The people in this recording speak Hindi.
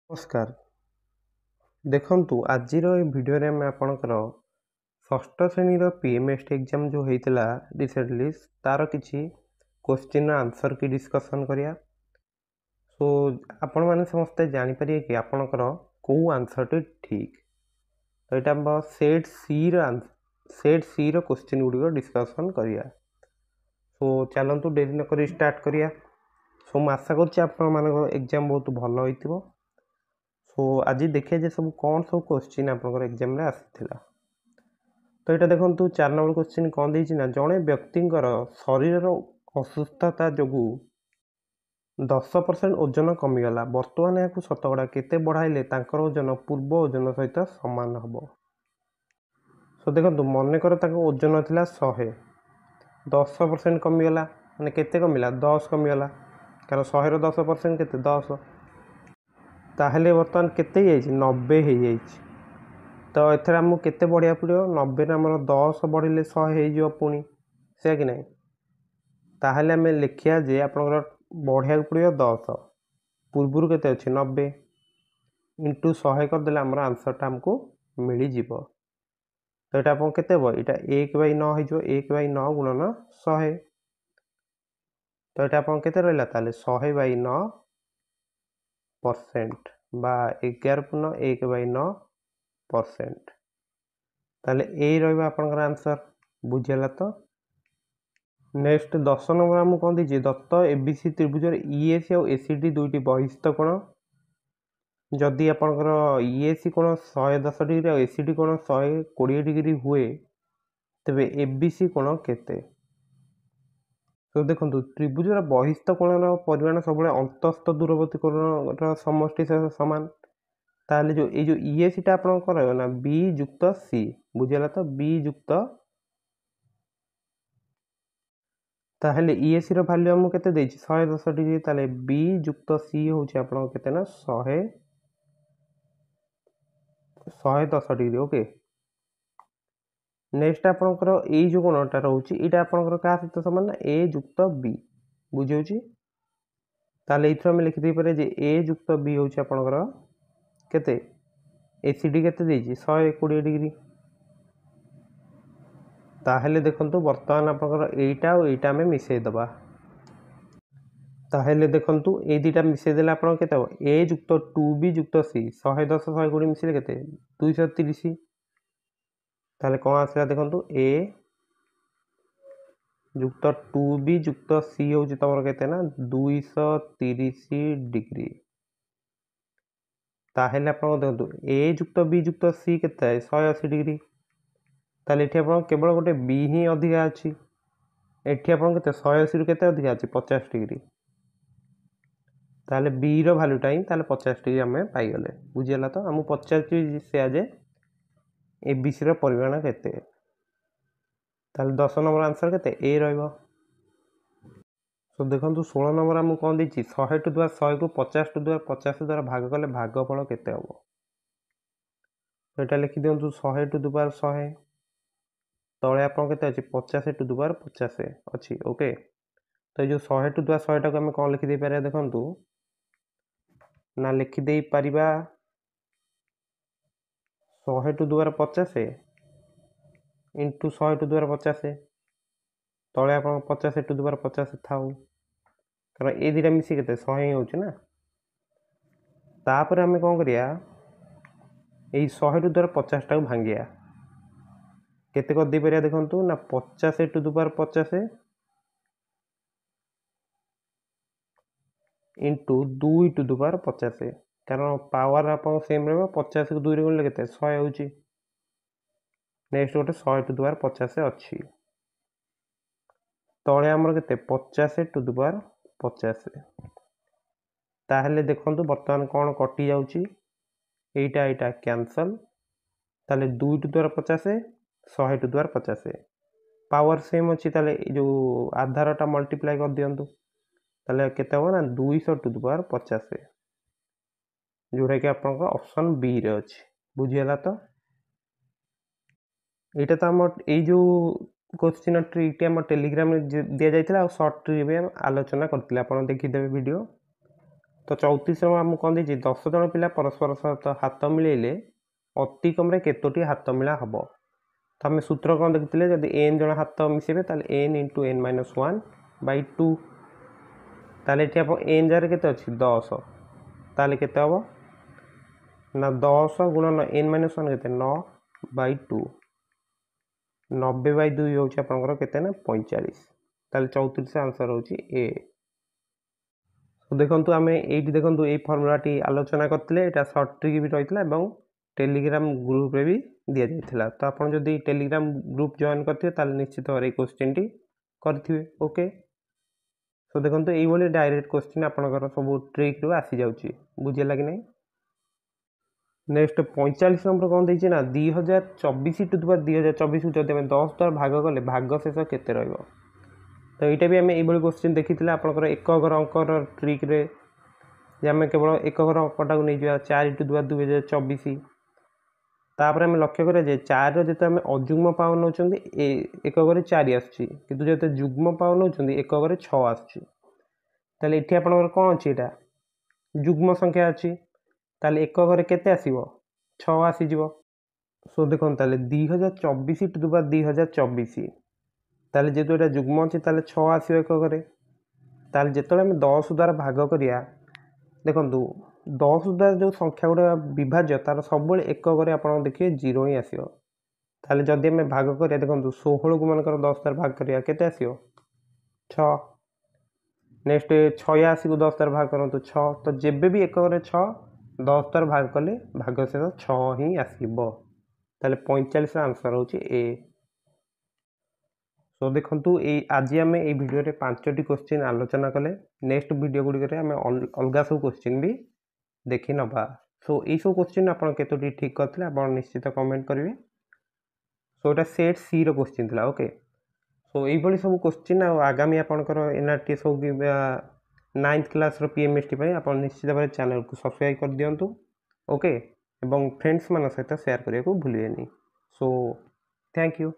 नमस्कार। देखंतु आजिर ए भिडियो रे मैं आपणकर षष्ठ श्रेणी पीएमएसटी एग्जाम जो होता रिसेंटली तार किसी क्वेश्चन आंसर की डिस्कशन करिया। सो आपण मैंने समस्ते जानीपर कि आपणकर कौ आंसर टी ठीक तो यहाँ सेट सी क्वेश्चन गुड़िक डिस्कसन करिया। सो चलतु डेरी नक स्टार्ट करिया। सो मैं आशा कर एग्जाम बहुत भल हो। सो आज देखिए सब कौन सब क्वेश्चन आपंकर एग्जाम रे आसीथिला। तो यहाँ देखो 4 नंबर क्वेश्चन कौन देना ना जड़े व्यक्तिर शरीर असुस्थता जो 10% ओजन कमीगला बर्तमान यहाँ शतकड़ा केते बढ़ाइले तांकर ओजन पूर्व ओजन सहित सामान हम। सो देखो मनकर ओजन थिला 100 10% कमीगला माने केते कमिला 10 कमीगला कारण 100 रो 10% केते 10 ताहले बर्तमान केते 90 हो जाए। तो एथर आमको केते बढ़िया पड़ो 90 आम 10 बढ़े 100 हो पुणी से कि नहीं ताहले आम लिखिया जे आपंकर बढ़िया पड़ो 10 पूर्वर केते अच्छे 90 इंटू 100 करदे आम आंसरटा आमको मिल जाव। तो यहाँ आप केते यहाँ 1/9 हो 1/9 गुणन 100। तो यहाँ आप केते रहा 100/9% बा 11/1/9%। ताले ए रहा आपनकर आंसर बुझेला। तो नेक्स्ट 10 नंबर आमको कौन दीजिए दत्त एबीसी त्रिभुज ईएसी और एसीडी दुईटी बहिस्थ कोण जदि आपनकर ईएसी कोण 110 डिग्री और एसीडी कोण 120 डिग्री हुए तेबे एबीसी कोण केते। तो देखो त्रिभुजर बहिस्थ कोणर परिमाण सब अंतस्थ दूरवर्ती कोणर समष्टि सामान ताले जो ईएसी टा आपनकर ना बी युक्त सी बुझेला। तो बी युक्त ताहले ईएसी रो वैल्यू हमको केते देछि 110 डिग्री ताले बी युक्त सी होछि आपन केते ना 110 डिग्री। ओके नेक्स्ट आपनकर ए जो कोणटा रहउछि एटा आपनकर का सहित समान ना ए युक्त बी बुझियोछि। ताले इथरो हम लिखि दे पारे जे ए युक्त बी होछि आपनकर केते एसीडी केते देछि 120 डिग्री। ताहले देखंतु वर्तमान आपनकर एटा और एटा में मिसई दबा। ताहले देखंतु ए दुटा मिसई देला आपन केते हो ए युक्त 2b युक्त सी 110 120 मिसले केते 230। ताहले कोन आसला देखंतु ए युक्त 2b युक्त सी होछि तमर केते ना 230 डिग्री। ताहले आपन देखंतु ए युक्त बी युक्त सी केते 180 डिग्री। ताहले एठी आपन केवल गोटे बी ही अधिका अछि एठी आपन केते 180 रु केते अधिका अछि 50 डिग्री। ताहले बी रो वैल्यूटा ही ताहले 50 डिग्री हमें पाई गले बुझियला। तो हम 50 से आज एबीसी रो परिमाण केते ताहले 10 नंबर आंसर केते ए रहइबो। सो देखंतु 16 नंबर हम कोन देछि 100 टू द्वारा 100 को 50 टू द्वारा 50 द्वारा भाग कले भागफल केते हबो। तो एटा लिखि दियंतु 100 टू द्वारा 100 तळे आपन केते अछि 50 टू द्वारा 50 अछि। ओके तो जो 100 टू द्वारा 100 टाको हम कोन लिखि दे पारे देखंतु ना लिखि दे परिबा 100 टू द्वारा 50 इंटू 100 टू द्वारा 50 तले आप 50 टू द्वारा 50 थाउ कारण ए दुटा मिसी केते 100 ही होछि ना। तापर हमें कोन करिया ए 100 टू द्वारा 50 टाको भांगिया केते कर दे परिया देखंतु ना 50 टू द्वारा 50 इंटू 2 टू द्वारा 50 कारण पावर आप सेम रहबो 50 को 2 रे गुणले केते 100 होछि। नेक्स्ट गोटे 100 टू द्वारा 50 अछि तळे हमर केते 50 टू द्वारा 50 ताहले देखंतु वर्तमान कोन कटि जाउछि एटा एटा कैंसल ताले 2 टू द्वारा 50 100 टू द्वारा 50 पावर सेम अछि ताले जो आधारटा मल्टीप्लाई कर दियंतु ताले केते हो ना 200 टू द्वारा 50 जोटा कि आपन ऑप्शन बी रे अछि बुझियला। तो एटा तो हम ए जो क्वेश्चन ट्रिक हम टेलीग्राम में दिया जाइथिला और शॉर्ट ट्रिक में आलोचना करथिला आपन देखि देबे वीडियो। तो 34 आमको कौन देती 10 जन पिला परस्पर सहित हाथ मिलेले अति कम केतोटी हाथ मिला हम तो आम सूत्र कौन देखते जब एन जन हाथ मिसेबे एन इंटू एन माइनस 1 बै 2 ताले आप एन जार के 10 ताले के हम ना 10 गुणन एन माइनस 1 के 9 बै 2 90 बै 2 हूँ आपंकर के 45 ताले 34 आंसर हूँ ए। तो देखो आम ये देखो ये फर्मुलाटी आलोचना करते यहाँ सर्ट ट्रिक भी रही है टेलीग्राम ग्रुप रे भी दि जाता तो आपड़ जब टेलीग्राम ग्रुप जॉइन करते निश्चित भाव क्वेश्चन टी करेंगे ओके। तो देखो ये डायरेक्ट क्वेश्चन आपंकर सब ट्रिक रू आसी जाऊँगी बुझेगा कि नहीं। नेक्स्ट 45 नंबर कौन देना 2024 टू द 2024 को जब 10 द्वारा भाग कले भाग शेष केते रहिबो तो यहाँ भी आम ये क्वेश्चन देखी आपंकर एक घर अंकर ट्रिक रे आम केवल एक घर अंकटा को नहीं 4 टू द 2024 तापर आम लक्ष्य करें 4 जो आम अजुग्म पावर नौ एक घरे 4 आसु जो जुग्म पावर नौ एक घरे 6 आसुँचे ये आपंकर कौन अच्छी यहाँ जुग्म संख्या अच्छी ताले एक घरे केते आसीबो 6 आसीज। सो देखो 2024 टू द 2024 ताले जेहेतु यहाँ जुग्म अच्छी 6 आसो एक घरे ताले जिते आम 10 द्वारा भाग करिया देखो 10 द्वारा जो संख्या गुड़ा विभाज्य तार सब एक घरे आप देखिए 0 ही आसो ताले जदि आम भाग करिया देखो 16 को मनकर 10 द्वारा भाग करिया केते आसो 6 नेक्स्ट 6 आसी को 10 द्वारा भाग करूँ 6 तो जेबे भी एक घरे 6 10 द्वारा भाग कले भाग शेष 6 ही आसब ताले 45 आंसर हूँ ए। तो देखो आज आम ये भिडियो 5टी क्वेश्चन आलोचना कले नेक्स्ट वीडियो गुड़िक आम अलग सब क्वेश्चन भी देखी नवा। सो ये सब क्वेश्चन आप केतोटी ठीक करते आप निश्चित कमेंट करेंगे। सो ये सेट सी रो क्वेश्चन था ओके। सो ये सब क्वेश्चन आगामी आपंकर एनआरटी सब 9th क्लास पीएमएसटी आप निश्चित भाव चैनल को सब्सक्राइब कर दिंतु ओके एवं फ्रेंड्स मान सहित शेयर करने को भूलिए। So thank you.